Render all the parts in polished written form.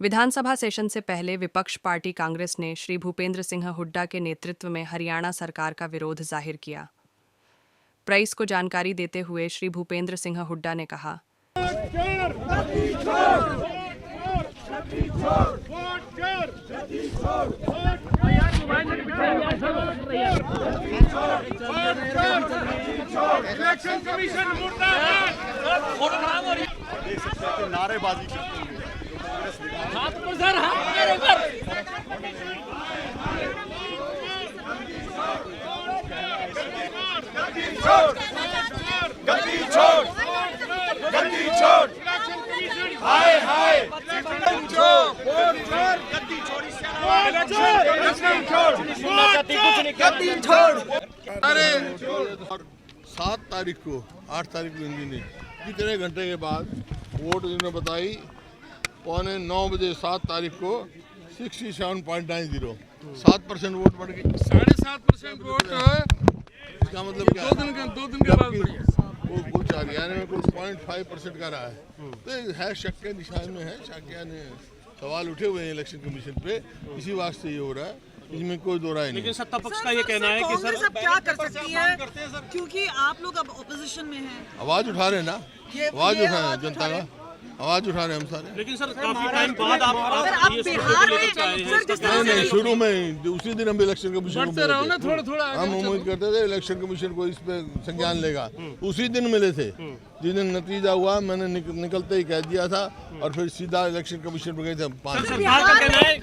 विधानसभा session से पहले विपक्ष पार्टी कांग्रेस ने श्री भूपेंद्र सिंह हुड्डा के नेतृत्व में हरियाणा सरकार का विरोध जाहिर किया। प्रेस को जानकारी देते हुए श्री भूपेंद्र सिंह हुड्डा ने कहा, इलेक्शन कमीशन मुर्दाबाद। देख सकते हैं कि नारेबाजी करते हुए हाथ पर सर, हाथ मेरे ऊपर। गद्दी छोड़, गद्दी छोड़, हाय हाय, गद्दी छोड़, गद्दी छोड़। अरे 7 तारीख को 8 तारीख को ने कितने घंटे के बाद वोट इन्होंने बताई, 9:15 7 तारीख को 67.90 7% वोट बढ़ गई। 7.5% वोट इसका मतलब क्या? 2 दिन के बाद बढ़ी है। वो कुछ हरियाणा में कुछ 0.5% का रहा है, तो है शक के निशान में है। शाकिया ने सवाल उठे हुए हैं इलेक्शन कमीशन पे, इसी वास्ते ये हो रहा है, इसमें कोई दो राय नहीं। लेकिन सत्ता पक्ष का ये कहना है कि सर अब क्या कर सकती है, क्योंकि आप लोग अब ऑपोजिशन में हैं। आवाज उठा रहे हैं ना, आवाज उठा रहे हैं, जनता का आवाज उठा रहे हैं हम सारे। लेकिन सर काफी टाइम बाद आप ये बिहार में नहीं, शुरू में उसी दिन हम इलेक्शन कमीशन को मिले थे। थोड़ा हम उम्मीद करते थे इलेक्शन कमीशन को इस पे संज्ञान लेगा, उसी दिन मिले थे। जिस दिन नतीजा हुआ मैंने निकलते ही कह दिया था, और फिर सीधा इलेक्शन कमीशन पर गए थे 5 सरकार का कहना है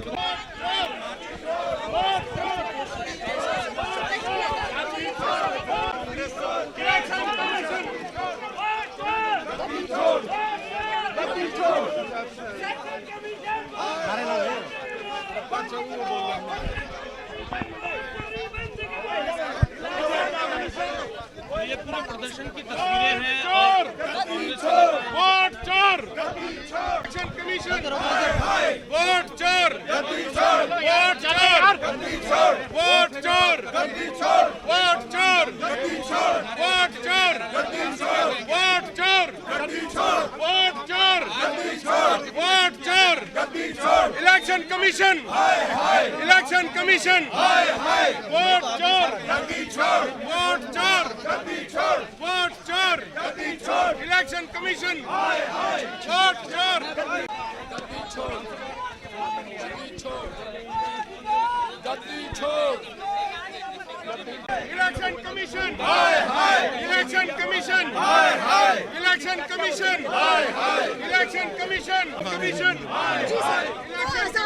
ये पूरे प्रदर्शन की तस्वीरें हैं और वोट चोर, इलेक्शन कमीशन वोट चोर, वोट चोर, वोट चोर, वोट चोर, वोट चोर, वोट चोर, वोट चोर, वोट चोर, election commission, election commission, vote चोर, वोट चोर, वोट चोर, इलेक्शन कमीशन, वोट चोर, election commission, election commission, election commission, election commission, commission, election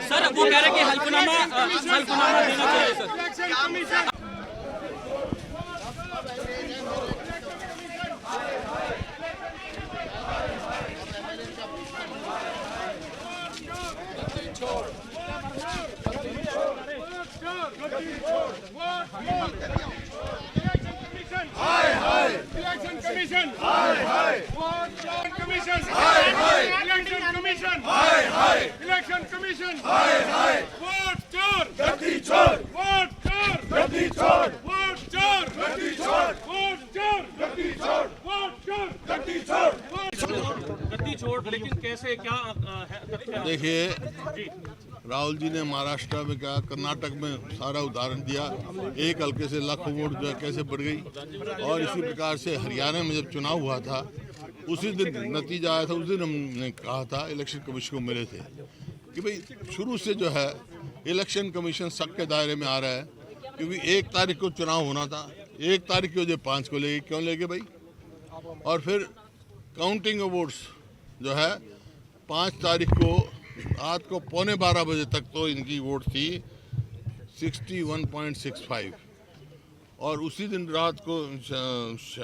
sir वो कह रहे कि हल्फनामा देना चाहिए sir. Election commission election commission, commission, election commission, election commission, vote चोर, गद्दी छोड़, वोट चोर, गद्दी छोड़, वोट चोर, गद्दी छोड़, वोट चोर, गद्दी छोड़, वोट चोर, गद्दी छोड़, गद्दी छोड़। लेकिन कैसे क्या है? देखिए, राहुल जी ने महाराष्ट्र में क्या, कर्नाटक में सारा उदाहरण दिया, एक हल्के से लाखों वोट जो है कैसे बढ़ गई। और इसी प्रकार से हरियाणा में जब चुनाव हुआ था, उसी दिन नतीजा आया था, उस दिन हमने कहा था इलेक्शन कमीशन को मिले थे कि भाई शुरू से जो है इलेक्शन कमीशन शक के दायरे में आ रहा है, क्योंकि 1 तारीख को चुनाव होना था, 1 तारीख को जो 5 को लेके क्यों लेके भाई। और फिर काउंटिंग ऑफ वोट्स जो है 5 तारीख को रात को 11:15 बजे तक तो इनकी वोट थी 61.65, और उसी दिन रात को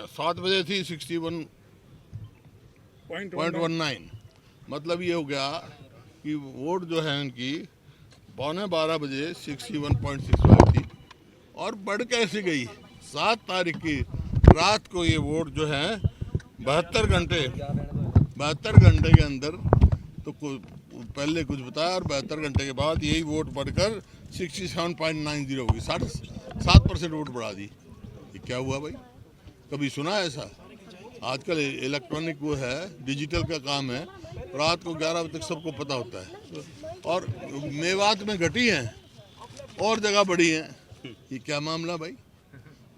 7 बजे थी 61.19। मतलब ये हो गया कि वोट जो है इनकी 11:15 बजे 61.65 थी, और बढ़ कैसे गई 7 तारीख की रात को ये वोट जो है 72 घंटे के अंदर तो पहले कुछ बताया, और 72 घंटे के बाद यही वोट बढ़कर 67.90 होगी, 7% वोट बढ़ा दी। ये क्या हुआ भाई? कभी सुना है ऐसा? आजकल इलेक्ट्रॉनिक वो है, डिजिटल का काम है, रात को 11 बजे तक सबको पता होता है। और मेवात में घटी हैं और जगह बढ़ी हैं, ये क्या मामला भाई?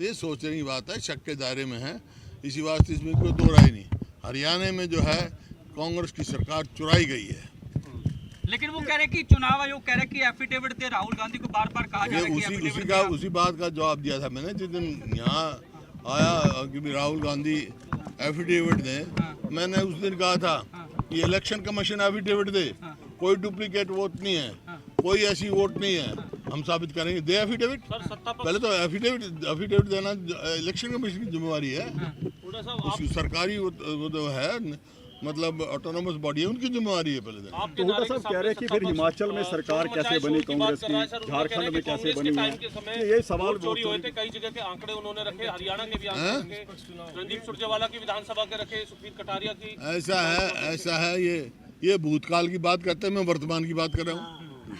ये सोचने की बात है, शक के दायरे में है, इसी वास्ते इसमें कोई दो राय नहीं। हरियाणा में जो है कांग्रेस की सरकार चुराई गई है। लेकिन वो कह रहे कि चुनाव आयोग कह रहे कि एफिडेविट दे, राहुल गांधी को बार बार कहा जा रहा है कि एफिडेविट दिया। उसी बात का जवाब दिया था मैंने जिस दिन यहाँ आया कि भी राहुल गांधी एफिडेविट दे। मैंने उस दिन कहा था कि इलेक्शन कमीशन एफिडेविट दे, कोई डुप्लीकेट वोट नहीं है, कोई ऐसी वोट नहीं है, हम साबित करेंगे। दे एफिडेविट, पहले तो एफिडेविट देना इलेक्शन कमीशन की जिम्मेवारी है, उसकी सरकारी वो जो है मतलब ऑटोनोमस बॉडी है, उनकी जिम्मेवारी है पहले देना। तो हुड्डा साहब कह रहे हैं कि फिर हिमाचल में सरकार कैसे बनी कांग्रेस की, झारखंड में कैसे बनी है, ये सवाल चोरी हुए थे, कई जगह के आंकड़े उन्होंने रखे, हरियाणा के भी आंकड़े रखे, रणदीप सुरजेवाला की विधानसभा के रखे, सुखबीर कटारिया की। ऐसा है ये भूतकाल की बात करते हैं, मैं वर्तमान की बात कर रहा हूँ।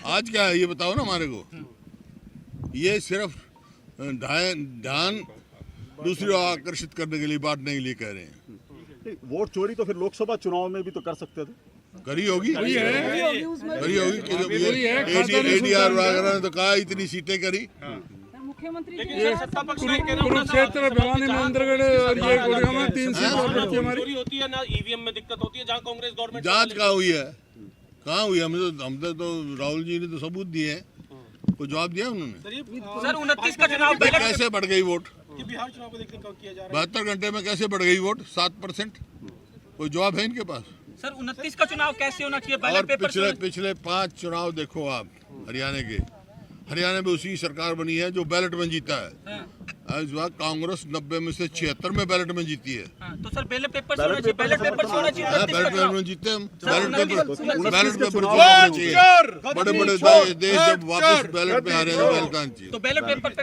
आज क्या है ये बताओ ना हमारे को। ये सिर्फ ध्यान दूसरी ओर आकर्षित करने के लिए, बांटने के लिए कह रहे हैं। वोट चोरी तो फिर लोकसभा चुनाव में भी तो कर सकते थे। करी होगी ADR वगैरह ने तो कहा इतनी सीटें करी। कुरुक्षेत्र भिवानी मंदिरगढ़ और ये गुड़गांव में 3 सीट चोरी होती है ना, ईवीएम में दिक्कत होती है, जहाँ कांग्रेस गवर्नमेंट। जांच कहाँ हुई है? कहाँ हुई? हमने तो राहुल जी ने तो सबूत दिए हैं, कोई जवाब दिया उन्होंने? सर 29 का चुनाव कैसे बढ़ गई वोट? बिहार चुनाव को देखने किया जा रहा 72 घंटे में कैसे बढ़ गई वोट? 7%। कोई जवाब है इनके पास? सर 29 का चुनाव कैसे होना चाहिए? और बैलेट पेपर पिछले 5 चुनाव देखो आप हरियाणा के। हरियाणा में उसी सरकार बनी है जो बैलेट में जीता है। इस बार कांग्रेस 90 में से 76 में बैलेट में जीती है। तो सर बैलेट पेपर से होना चाहिए, बैलेट पेपर से होना चाहिए। बैलेट पेपर में जीते हम, बैलेट पेपर चाहिए। बड़े देश जब वापस बैलेट पे आ रहे हैं तो बैलेट आना चाहिए। तो बैलेट पेपर पे